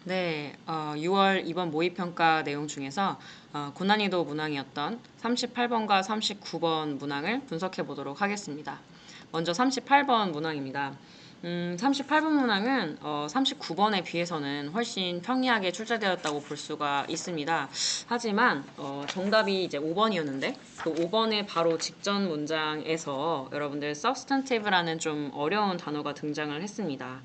네, 6월 이번 모의평가 내용 중에서 고난이도 문항이었던 38번과 39번 문항을 분석해 보도록 하겠습니다. 먼저 38번 문항입니다. 38번 문항은 39번에 비해서는 훨씬 평이하게 출제되었다고 볼 수가 있습니다. 하지만 정답이 이제 5번이었는데 그 5번의 바로 직전 문장에서 여러분들 substantive라는 좀 어려운 단어가 등장을 했습니다.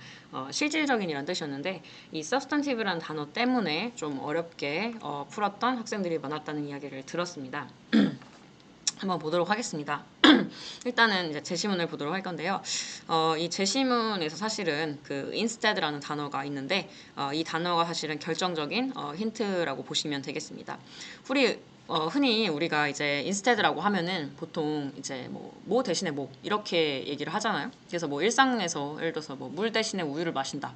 실질적인이란 뜻이었는데 이 substantive라는 단어 때문에 좀 어렵게 풀었던 학생들이 많았다는 이야기를 들었습니다. 한번 보도록 하겠습니다. 일단은 이제 제시문을 보도록 할 건데요. 이 제시문에서 사실은 그 instead라는 단어가 있는데 이 단어가 사실은 결정적인 힌트라고 보시면 되겠습니다. 흔히 우리가 이제 instead라고 하면은 보통 이제 뭐 대신에 뭐 이렇게 얘기를 하잖아요. 그래서 뭐 일상에서 예를 들어서 뭐 물 대신에 우유를 마신다.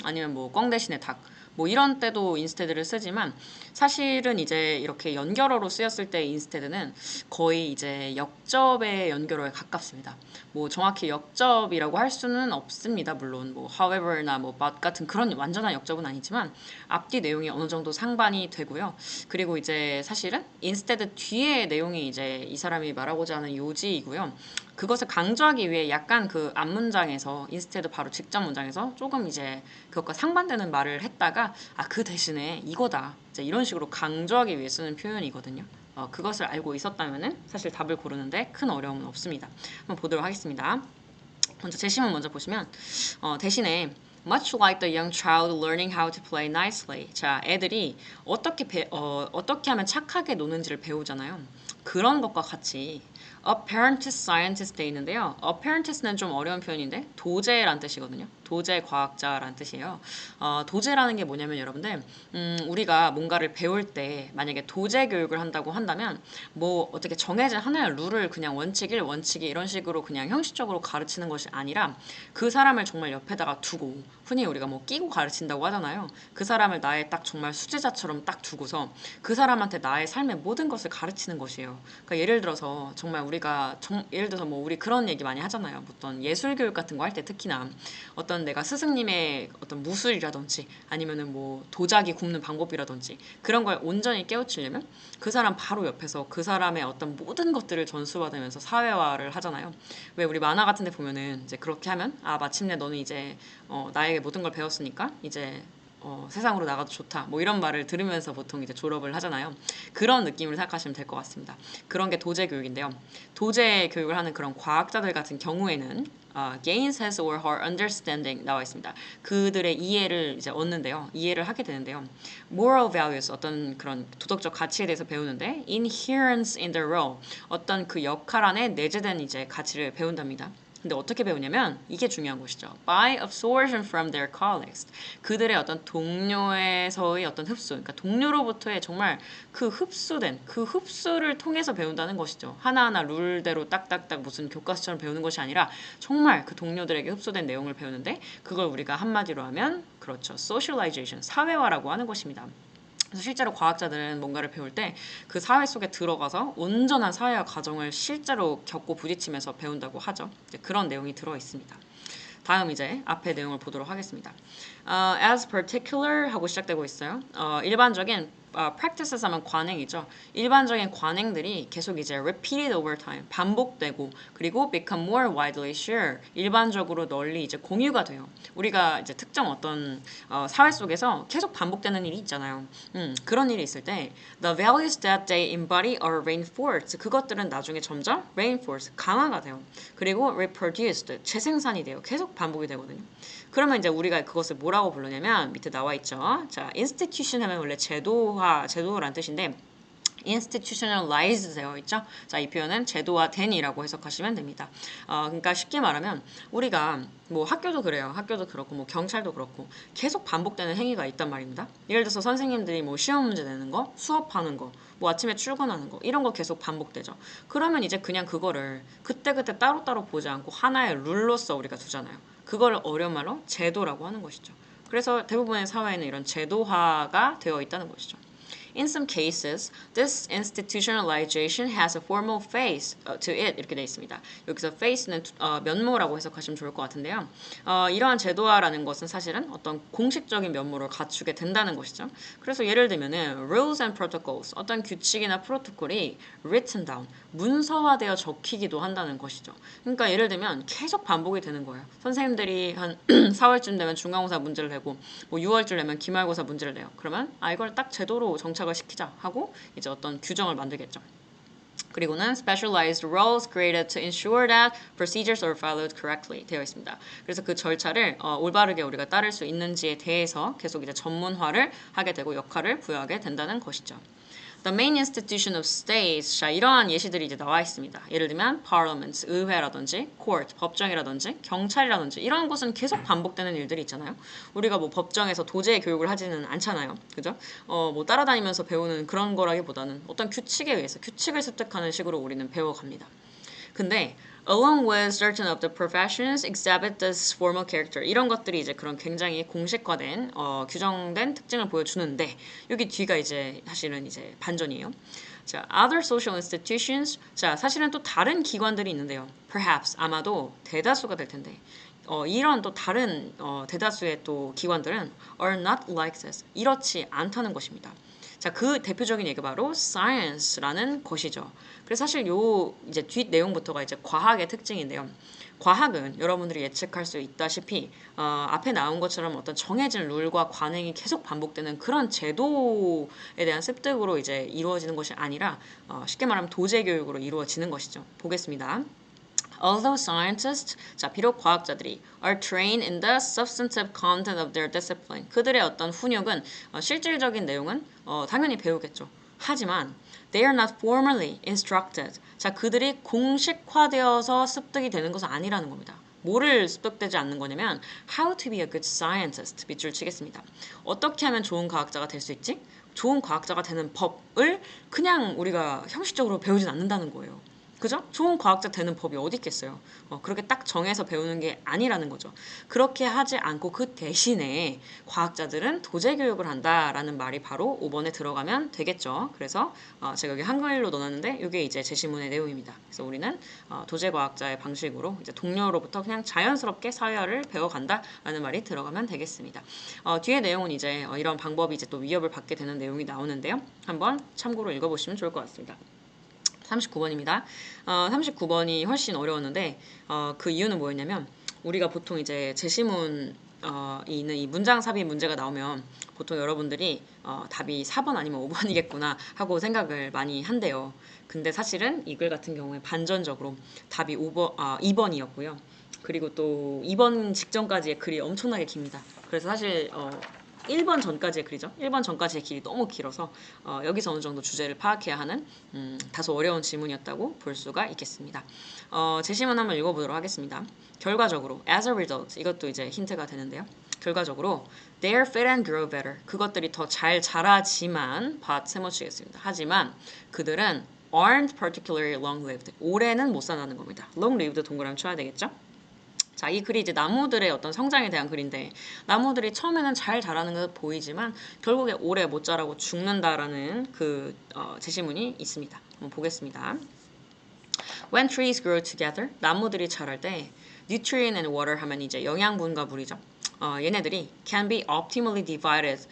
아니면 뭐 꽝 대신에 닭. 뭐 이런 때도 인스테드를 쓰지만 사실은 이제 이렇게 연결어로 쓰였을 때 인스테드는 거의 이제 역접의 연결어에 가깝습니다. 뭐 정확히 역접이라고 할 수는 없습니다. 물론 뭐 however나 뭐 but 같은 그런 완전한 역접은 아니지만 앞뒤 내용이 어느 정도 상반이 되고요. 그리고 이제 사실은 instead 뒤에 내용이 이제 이 사람이 말하고자 하는 요지이고요. 그것을 강조하기 위해 약간 그 앞문장에서 인스테드 바로 직전 문장에서 조금 이제 그것과 상반되는 말을 했다가 그 대신에 이거다 이제 이런 식으로 강조하기 위해 쓰는 표현이거든요. 그것을 알고 있었다면은 사실 답을 고르는데 큰 어려움은 없습니다. 한번 보도록 하겠습니다. 먼저 제시문 먼저 보시면 대신에 much like the young child learning how to play nicely. 자, 애들이 어떻게 하면 착하게 노는지를 배우잖아요. 그런 것과 같이 apprentice scientist 돼 있는데요. apprentice는 좀 어려운 표현인데 도제란 뜻이거든요. 도제 과학자란 뜻이에요. 도제라는 게 뭐냐면 여러분들 우리가 뭔가를 배울 때 만약에 도제 교육을 한다고 한다면 뭐 어떻게 정해진 하나의 룰을 그냥 원칙 1, 원칙 2 이런 식으로 그냥 형식적으로 가르치는 것이 아니라 그 사람을 정말 옆에다가 두고 흔히 우리가 뭐 끼고 가르친다고 하잖아요. 그 사람을 나의 딱 정말 수제자처럼 딱 두고서 그 사람한테 나의 삶의 모든 것을 가르치는 것이에요. 그러니까 예를 들어서 정말 우리가 예를 들어서 뭐 우리 그런 얘기 많이 하잖아요. 어떤 예술 교육 같은 거 할 때 특히나 어떤 내가 스승님의 어떤 무술이라든지 아니면은 뭐 도자기 굽는 방법이라든지 그런 걸 온전히 깨우치려면 그 사람 바로 옆에서 그 사람의 어떤 모든 것들을 전수받으면서 사회화를 하잖아요. 왜 우리 만화 같은 데 보면은 이제 그렇게 하면 마침내 너는 이제 나에게 모든 걸 배웠으니까 이제 세상으로 나가도 좋다. 뭐 이런 말을 들으면서 보통 이제 졸업을 하잖아요. 그런 느낌으로 생각하시면 될 것 같습니다. 그런 게 도제 교육인데요. 도제 교육을 하는 그런 과학자들 같은 경우에는 gains his or her understanding 나와 있습니다. 그들의 이해를 이제 얻는데요. 이해를 하게 되는데요. moral values 어떤 그런 도덕적 가치에 대해서 배우는데 inherence in the role 어떤 그 역할 안에 내재된 이제 가치를 배운답니다. 근데 어떻게 배우냐면 이게 중요한 것이죠. By absorption from their colleagues. 그들의 어떤 동료에서의 어떤 흡수, 그러니까 동료로부터의 정말 그 흡수된 그 흡수를 통해서 배운다는 것이죠. 하나하나 룰대로 딱딱딱 무슨 교과서처럼 배우는 것이 아니라 정말 그 동료들에게 흡수된 내용을 배우는데 그걸 우리가 한마디로 하면 그렇죠. socialization, 사회화라고 하는 것입니다. 그래서 실제로 과학자들은 뭔가를 배울 때 그 사회 속에 들어가서 온전한 사회화 과정을 실제로 겪고 부딪히면서 배운다고 하죠. 그런 내용이 들어 있습니다. 다음 이제 앞에 내용을 보도록 하겠습니다. As particular 하고 시작되고 있어요. 일반적인 practices 하면 관행이죠. 일반적인 관행들이 계속 이제 repeated over time 반복되고 그리고 become more widely shared 일반적으로 널리 이제 공유가 돼요. 우리가 이제 특정 어떤 사회 속에서 계속 반복되는 일이 있잖아요. 그런 일이 있을 때 the values that they embody are reinforced 그것들은 나중에 점점 reinforced 강화가 돼요. 그리고 reproduced 재생산이 돼요. 계속 반복이 되거든요. 그러면 이제 우리가 그것을 뭐라고 부르냐면 밑에 나와 있죠. 자, institution 하면 원래 제도란 뜻인데 institutionalized 되어 있죠. 자, 이 표현은 제도화된이라고 해석하시면 됩니다. 그러니까 쉽게 말하면 우리가 뭐 학교도 그래요. 학교도 그렇고 뭐 경찰도 그렇고 계속 반복되는 행위가 있단 말입니다. 예를 들어서 선생님들이 뭐 시험 문제 내는 거, 수업하는 거, 뭐 아침에 출근하는 거 이런 거 계속 반복되죠. 그러면 이제 그냥 그거를 그때그때 따로따로 보지 않고 하나의 룰로서 우리가 두잖아요. 그걸 어려운 말로 제도라고 하는 것이죠. 그래서 대부분의 사회에는 이런 제도화가 되어 있다는 것이죠. In some cases, this institutionalization has a formal face to it 이렇게 돼 있습니다. 여기서 face는 면모라고 해석하시면 좋을 것 같은데요. 이러한 제도화라는 것은 사실은 어떤 공식적인 면모를 갖추게 된다는 것이죠. 그래서 예를 들면은 rules and protocols 어떤 규칙이나 프로토콜이 written down 문서화되어 적히기도 한다는 것이죠. 그러니까 예를 들면 계속 반복이 되는 거예요. 선생님들이 한 4월쯤 되면 중간고사 문제를 내고 뭐 6월쯤 되면 기말고사 문제를 내요. 그러면 이걸 딱 제도로 정착을 시키자 하고 이제 어떤 규정을 만들겠죠. 그리고는 specialized roles created to ensure that procedures are followed correctly 되어 있습니다. 그래서 그 절차를 올바르게 우리가 따를 수 있는지에 대해서 계속 이제 전문화를 하게 되고 역할을 부여하게 된다는 것이죠. The main institution of states. 자, 이러한 예시들이 이제 나와 있습니다. 예를 들면 parliament, 의회라든지 court, 법정이라든지 경찰이라든지 이런 곳은 계속 반복되는 일들이 있잖아요. 우리가 뭐 법정에서 도제의 교육을 하지는 않잖아요. 그죠? 뭐 따라다니면서 배우는 그런 거라기보다는 어떤 규칙에 의해서 규칙을 습득하는 식으로 우리는 배워갑니다. 근데 along with certain of the professions exhibit this formal character 이런 것들이 이제 그런 굉장히 공식화된 규정된 특징을 보여주는데 여기 뒤가 이제 사실은 이제 반전이에요. 자, other social institutions 자 사실은 또 다른 기관들이 있는데요. Perhaps 아마도 대다수가 될 텐데 이런 또 다른 대다수의 또 기관들은 are not like this 이렇지 않다는 것입니다. 자, 그 대표적인 얘기가 바로 science라는 것이죠. 그래서 사실 요 이제 뒷 내용부터가 이제 과학의 특징인데요. 과학은 여러분들이 예측할 수 있다시피 앞에 나온 것처럼 어떤 정해진 룰과 관행이 계속 반복되는 그런 제도에 대한 습득으로 이제 이루어지는 것이 아니라 쉽게 말하면 도제 교육으로 이루어지는 것이죠. 보겠습니다. Although scientists, 자 비록 과학자들이 are trained in the substantive content of their discipline, 그들의 어떤 훈육은 실질적인 내용은 당연히 배우겠죠. 하지만 they are not formally instructed. 자 그들이 공식화되어서 습득이 되는 것은 아니라는 겁니다. 뭐를 습득되지 않는 거냐면 how to be a good scientist 밑줄 치겠습니다. 어떻게 하면 좋은 과학자가 될 수 있지? 좋은 과학자가 되는 법을 그냥 우리가 형식적으로 배우진 않는다는 거예요. 그죠? 좋은 과학자 되는 법이 어디 있겠어요? 그렇게 딱 정해서 배우는 게 아니라는 거죠. 그렇게 하지 않고 그 대신에 과학자들은 도제 교육을 한다라는 말이 바로 5번에 들어가면 되겠죠. 그래서 제가 여기 한글로 넣어놨는데 이게 이제 제시문의 내용입니다. 그래서 우리는 도제 과학자의 방식으로 이제 동료로부터 그냥 자연스럽게 사회화를 배워간다라는 말이 들어가면 되겠습니다. 뒤에 내용은 이제 이런 방법이 이제 또 위협을 받게 되는 내용이 나오는데요. 한번 참고로 읽어보시면 좋을 것 같습니다. 39번입니다. 39번이 훨씬 어려웠는데 그 이유는 뭐였냐면 우리가 보통 이제 제시문 이 있는 이 문장 삽입 문제가 나오면 보통 여러분들이 답이 4번 아니면 5번이겠구나 하고 생각을 많이 한대요. 근데 사실은 이 글 같은 경우에 반전적으로 답이 2번이었고요. 그리고 또 2번 직전까지의 글이 엄청나게 깁니다. 그래서 사실 1번 전까지의 글이죠. 1번 전까지의 길이 너무 길어서 여기서 어느 정도 주제를 파악해야 하는 다소 어려운 질문이었다고 볼 수가 있겠습니다. 제시문 한번 읽어보도록 하겠습니다. 결과적으로 as a result 이것도 이제 힌트가 되는데요. 결과적으로 they are fit and grow better 그것들이 더 잘 자라지만 but 세모치겠습니다. 하지만 그들은 aren't particularly long-lived 오래는 못 산다는 겁니다. long-lived 동그라미 쳐야 되겠죠? 자, 이 글이 이제 나무들의 어떤 성장에 대한 글인데 나무들이 처음에는 잘 자라는 것 보이지만 결국에 오래 못 자라고 죽는다라는 그 제시문이 있습니다. 한번 보겠습니다. When trees grow together, 나무들이 자랄 때 nutrient and water 하면 이제 영양분과 물이죠. 얘네들이 can be optimally divided.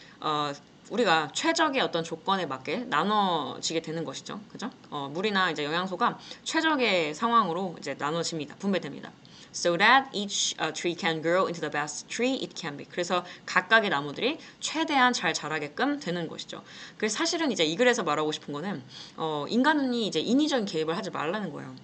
우리가 최적의 어떤 조건에 맞게 나눠지게 되는 것이죠. 그죠? 물이나 이제 영양소가 최적의 상황으로 이제 나눠집니다. 분배됩니다. So that each tree can grow into the best tree it can be. 그래서 각각의 나무들이 최대한 잘 자라게끔 되는 것이죠. 그래서 사실은 이제 이 글에서 말하고 싶은 거는 인간이 이제 인위적인 개입을 하지 말라는 거예요.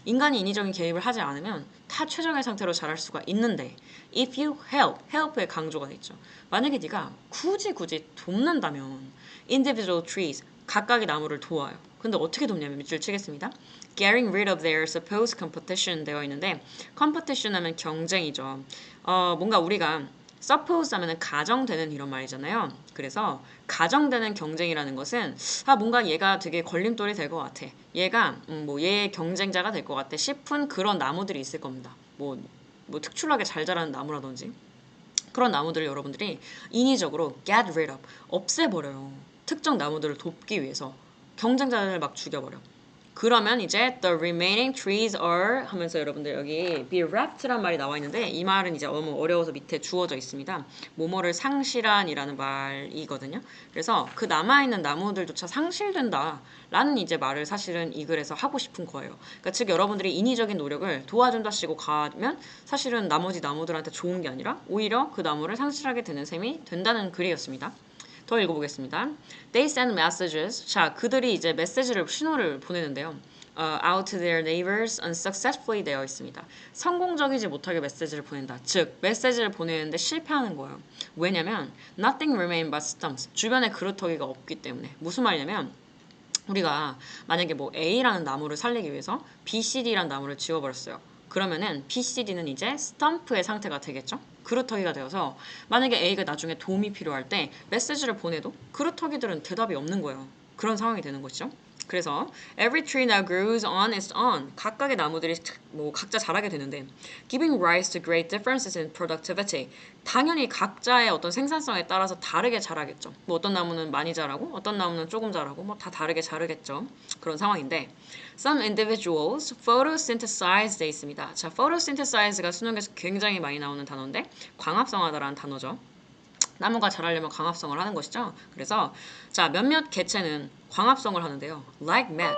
인간이 인위적인 개입을 하지 않으면 다 최적의 상태로 자랄 수가 있는데 if you help의 강조가 있죠. 만약에 네가 굳이 돕는다면 individual trees 각각의 나무를 도와요. 근데 어떻게 돕냐면 밑줄 치겠습니다. Getting rid of their supposed competition 되어 있는데 competition 하면 경쟁이죠. 뭔가 우리가 suppose 하면은 가정되는 이런 말이잖아요. 그래서 가정되는 경쟁이라는 것은 뭔가 얘가 되게 걸림돌이 될 것 같아. 얘가 뭐 얘의 경쟁자가 될 것 같아 싶은 그런 나무들이 있을 겁니다. 뭐 특출나게 잘 자라는 나무라든지 그런 나무들을 여러분들이 인위적으로 get rid of 없애버려요. 특정 나무들을 돕기 위해서 경쟁자를 막 죽여버려. 그러면 이제 the remaining trees are 하면서 여러분들 여기 be rapt란 말이 나와 있는데 이 말은 이제 너무 어려워서 밑에 주어져 있습니다. 뭐뭐를 상실한이라는 말이거든요. 그래서 그 남아있는 나무들조차 상실된다 라는 이제 말을 사실은 이 글에서 하고 싶은 거예요. 그러니까 즉 여러분들이 인위적인 노력을 도와준다시고 가면 사실은 나머지 나무들한테 좋은 게 아니라 오히려 그 나무를 상실하게 되는 셈이 된다는 글이었습니다. 더 읽어보겠습니다. They send messages. 자, 그들이 이제 메시지를 신호를 보내는데요. out to their neighbors unsuccessfully 되어 있습니다. 성공적이지 못하게 메시지를 보낸다. 즉, 메시지를 보내는데 실패하는 거예요. 왜냐면 nothing remain but stumps. 주변에 그루터기가 없기 때문에. 무슨 말이냐면 우리가 만약에 뭐 A라는 나무를 살리기 위해서 B, C, D라는 나무를 지워버렸어요. 그러면은 B, C, D는 이제 스탬프의 상태가 되겠죠? 그루터기가 되어서 만약에 A가 나중에 도움이 필요할 때 메시지를 보내도 그루터기들은 대답이 없는 거예요. 그런 상황이 되는 것이죠. 그래서 every tree now grows on its own. 각각의 나무들이 뭐 각자 자라게 되는데 giving rise to great differences in productivity. 당연히 각자의 어떤 생산성에 따라서 다르게 자라겠죠. 뭐 어떤 나무는 많이 자라고 어떤 나무는 조금 자라고 뭐 다 다르게 자르겠죠. 그런 상황인데 some individuals photosynthesize 돼 있습니다. 자, photosynthesize가 수능에서 굉장히 많이 나오는 단어인데 광합성하다라는 단어죠. 나무가 자라려면 광합성을 하는 것이죠. 그래서 자, 몇몇 개체는 광합성을 하는데요. like mad.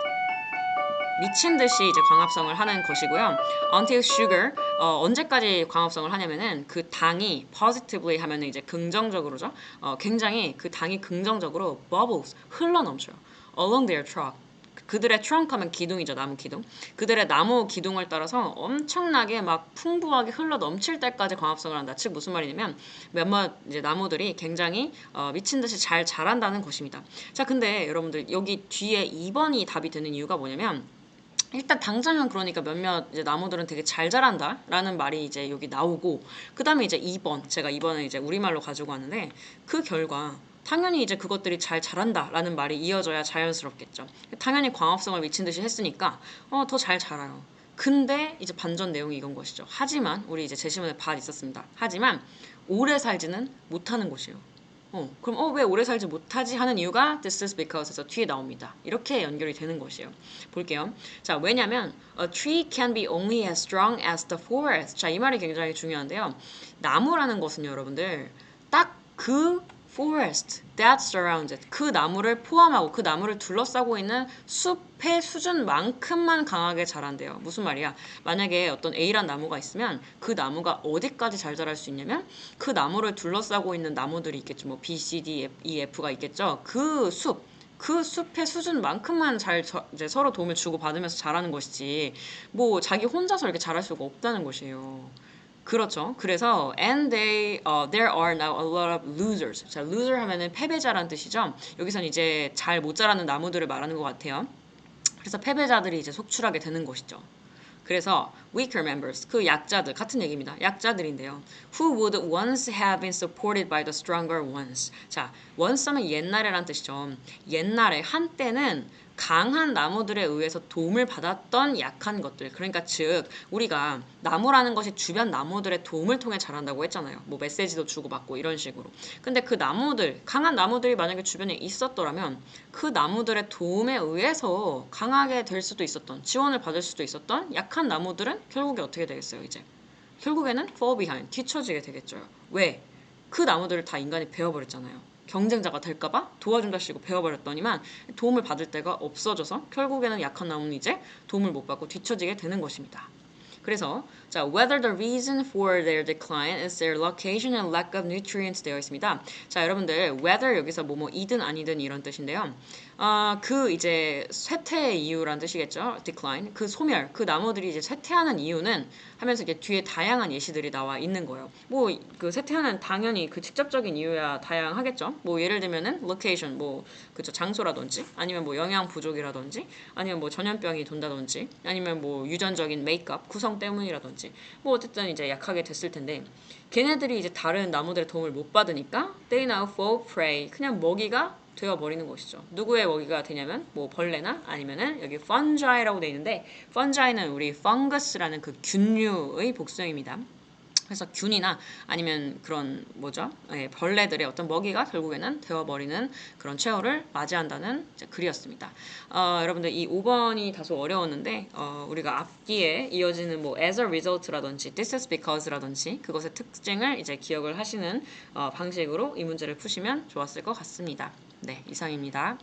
미친 듯이 이제 광합성을 하는 것이고요. until sugar 언제까지 광합성을 하냐면은 그 당이 positively 하면은 이제 긍정적으로죠. 굉장히 그 당이 긍정적으로 bubbles 흘러 넘쳐요. along their trunk. 그들의 트렁크 하면 기둥이죠. 나무 기둥. 그들의 나무 기둥을 따라서 엄청나게 막 풍부하게 흘러 넘칠 때까지 광합성을 한다. 즉 무슨 말이냐면 몇몇 이제 나무들이 굉장히 미친 듯이 잘 자란다는 것입니다. 자, 근데 여러분들 여기 뒤에 2번이 답이 되는 이유가 뭐냐면 일단 당장은 그러니까 몇몇 이제 나무들은 되게 잘 자란다라는 말이 이제 여기 나오고 그다음에 이제 2번 제가 2번을 이제 우리말로 가지고 왔는데 그 결과 당연히 이제 그것들이 잘 자란다라는 말이 이어져야 자연스럽겠죠. 당연히 광합성을 미친 듯이 했으니까 더 잘 자라요. 근데 이제 반전 내용이 이건 것이죠. 하지만 우리 이제 제시문에 밭 있었습니다. 하지만 오래 살지는 못하는 것이에요. 그럼 왜 오래 살지 못하지 하는 이유가 this is because에서 뒤에 나옵니다. 이렇게 연결이 되는 것이에요. 볼게요. 자, 왜냐면 a tree can be only as strong as the forest. 자, 이 말이 굉장히 중요한데요. 나무라는 것은요, 여러분들 딱 그 forest that surrounds it. 그 나무를 포함하고 그 나무를 둘러싸고 있는 숲의 수준만큼만 강하게 자란대요. 무슨 말이야? 만약에 어떤 A란 나무가 있으면 그 나무가 어디까지 잘 자랄 수 있냐면 그 나무를 둘러싸고 있는 나무들이 있겠죠. 뭐 B, C, D, E, F가 있겠죠. 그 숲의 수준만큼만 이제 서로 도움을 주고 받으면서 자라는 것이지 뭐 자기 혼자서 이렇게 자랄 수가 없다는 것이에요. 그렇죠. 그래서 there are now a lot of losers. 자, loser 하면은 패배자란 뜻이죠. 여기선 이제 잘 못 자라는 나무들을 말하는 것 같아요. 그래서 패배자들이 이제 속출하게 되는 것이죠. 그래서 weaker members, 그 약자들, 같은 얘기입니다. 약자들인데요. Who would once have been supported by the stronger ones. 자, once 하면 옛날에란 뜻이죠. 옛날에, 한때는 강한 나무들에 의해서 도움을 받았던 약한 것들. 그러니까 즉 우리가 나무라는 것이 주변 나무들의 도움을 통해 자란다고 했잖아요. 뭐 메시지도 주고받고 이런 식으로. 근데 그 나무들, 강한 나무들이 만약에 주변에 있었더라면 그 나무들의 도움에 의해서 강하게 될 수도 있었던, 지원을 받을 수도 있었던 약한 나무들은 결국에 어떻게 되겠어요, 이제? 결국에는 fall behind, 뒤처지게 되겠죠. 왜? 그 나무들을 다 인간이 베어버렸잖아요. 경쟁자가 될까봐 도와준다시고 베어버렸더니만 도움을 받을 데가 없어져서 결국에는 약한 나무는 이제 도움을 못 받고 뒤처지게 되는 것입니다. 그래서 자, whether the reason for their decline is their location and lack of nutrients 되어 있습니다. 자, 여러분들 whether 여기서 뭐이든 아니든 이런 뜻인데요. 그 이제 쇠퇴의 이유란 뜻이겠죠. decline. 그 소멸, 그 나무들이 이제 쇠퇴하는 이유는 하면서 이게 뒤에 다양한 예시들이 나와 있는 거예요. 뭐 그 쇠퇴하는 당연히 그 직접적인 이유야 다양하겠죠. 뭐 예를 들면은 location, 뭐 그쵸 장소라든지 아니면 뭐 영양 부족이라든지 아니면 뭐 전염병이 돈다든지 아니면 뭐 유전적인 메이크업 구성 때문이라든지 뭐 어쨌든 이제 약하게 됐을 텐데 걔네들이 이제 다른 나무들의 도움을 못 받으니까 they now fall prey. 그냥 먹이가 되어버리는 것이죠. 누구의 먹이가 되냐면 뭐 벌레나 아니면은 여기 fungi라고 돼 있는데 fungi는 우리 fungus라는 그 균류의 복수형입니다. 그래서 균이나 아니면 그런 뭐죠? 예, 벌레들의 어떤 먹이가 결국에는 되어버리는 그런 최후를 맞이한다는 이제 글이었습니다. 여러분들 이 5번이 다소 어려웠는데 우리가 앞뒤에 이어지는 뭐 as a result라든지 this is because라든지 그것의 특징을 이제 기억을 하시는 방식으로 이 문제를 푸시면 좋았을 것 같습니다. 네, 이상입니다.